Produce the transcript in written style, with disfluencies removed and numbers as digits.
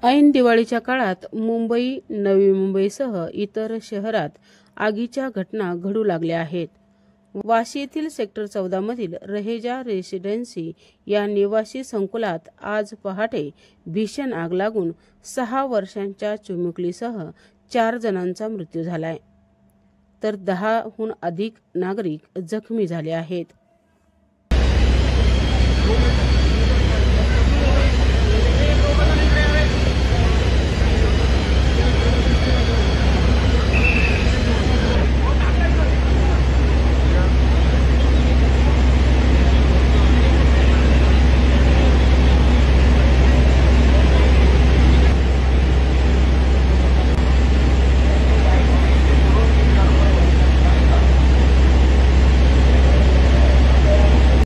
ऐन दिवाळीच्या काळात मुंबई, नवी मुंबईसह इतर शहरात आगीच्या घटना घडू लागल्या आहेत. वाशी येथील सेक्टर 14 मधील रहेजा रेसिडेन्सी या निवासी संकुलात आज पहाटे भीषण आग लागून 6 वर्षांच्या चिमुकलीसह 4 जणांचा मृत्यू झालाय, तर 10हून अधिक नागरिक जखमी झाले आहेत.